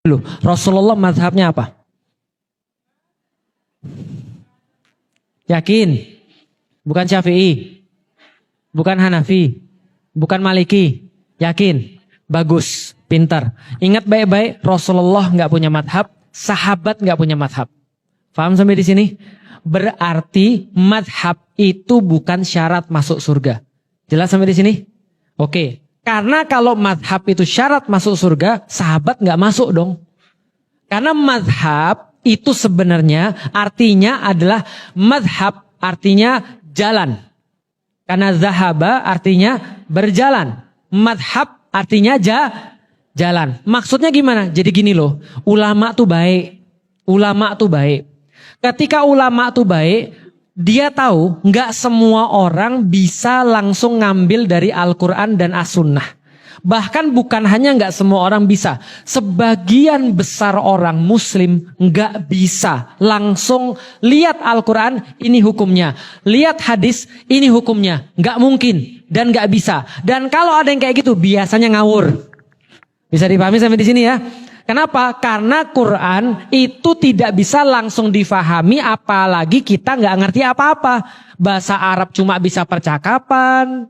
Loh, Rasulullah mazhabnya apa? Yakin? Bukan Syafi'i, bukan Hanafi, bukan Maliki. Yakin? Bagus, pintar. Ingat baik-baik, Rasulullah nggak punya madhab, sahabat nggak punya madhab. Paham sampai di sini? Berarti madhab itu bukan syarat masuk surga. Jelas sampai di sini? Oke. Karena kalau madhab itu syarat masuk surga, sahabat nggak masuk dong. Karena madhab itu sebenarnya artinya adalah madhab, artinya jalan. Karena zahaba artinya berjalan. Madhab artinya jalan. Maksudnya gimana? Jadi gini loh, ulama tuh baik. Ulama tuh baik. Ketika ulama tuh baik, dia tahu nggak semua orang bisa langsung ngambil dari Al-Quran dan As-Sunnah. Bahkan bukan hanya nggak semua orang bisa. Sebagian besar orang muslim nggak bisa langsung lihat Al-Quran, ini hukumnya. Lihat hadis, ini hukumnya. Nggak mungkin dan nggak bisa. Dan kalau ada yang kayak gitu, biasanya ngawur. Bisa dipahami sampai di sini ya? Kenapa? Karena Quran itu tidak bisa langsung difahami, apalagi kita nggak ngerti apa-apa. Bahasa Arab cuma bisa percakapan.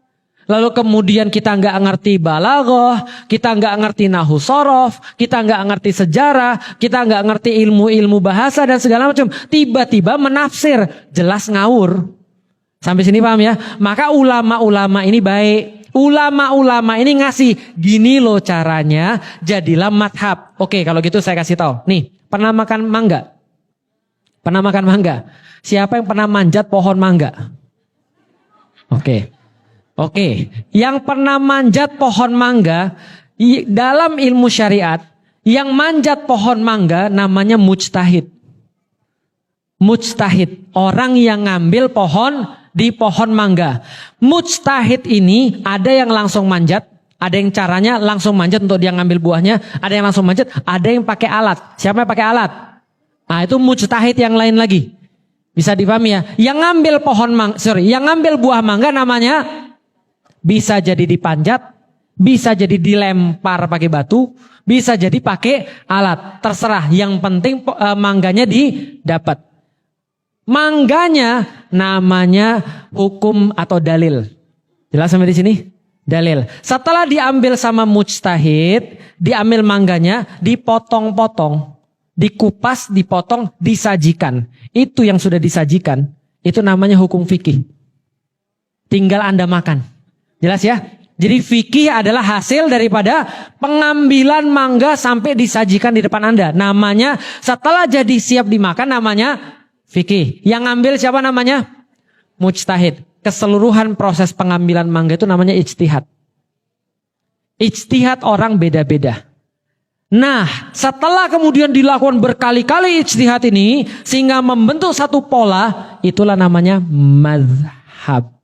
Lalu kemudian kita nggak ngerti balaghah, kita nggak ngerti nahwu shorof, kita nggak ngerti sejarah, kita nggak ngerti ilmu-ilmu bahasa dan segala macam. Tiba-tiba menafsir, jelas ngawur. Sampai sini paham ya? Maka ulama-ulama ini baik. Ulama-ulama ini ngasih, gini loh caranya, jadilah madhab. Oke, kalau gitu saya kasih tahu. Nih, pernah makan mangga? Pernah makan mangga? Siapa yang pernah manjat pohon mangga? Oke. Yang pernah manjat pohon mangga, dalam ilmu syariat, yang manjat pohon mangga namanya mujtahid. Mujtahid, orang yang ngambil pohon di pohon mangga. Mujtahid ini ada yang langsung manjat, ada yang caranya langsung manjat untuk dia ngambil buahnya, ada yang langsung manjat, ada yang pakai alat. Siapa yang pakai alat? Nah, itu mujtahid yang lain lagi. Bisa dipahami ya? Yang ngambil yang ngambil buah mangga namanya bisa jadi dipanjat, bisa jadi dilempar pakai batu, bisa jadi pakai alat. Terserah, yang penting mangganya didapat. Mangganya namanya hukum atau dalil. Jelas sampai di sini? Dalil. Setelah diambil sama mujtahid, diambil mangganya, dipotong-potong, dikupas, dipotong, disajikan. Itu yang sudah disajikan, itu namanya hukum fikih. Tinggal Anda makan. Jelas ya? Jadi fikih adalah hasil daripada pengambilan mangga sampai disajikan di depan Anda. Namanya setelah jadi siap dimakan namanya fikih. Yang ngambil siapa namanya? Mujtahid. Keseluruhan proses pengambilan mangga itu namanya ijtihad. Ijtihad orang beda-beda. Nah, setelah kemudian dilakukan berkali-kali ijtihad ini, sehingga membentuk satu pola, itulah namanya mazhab.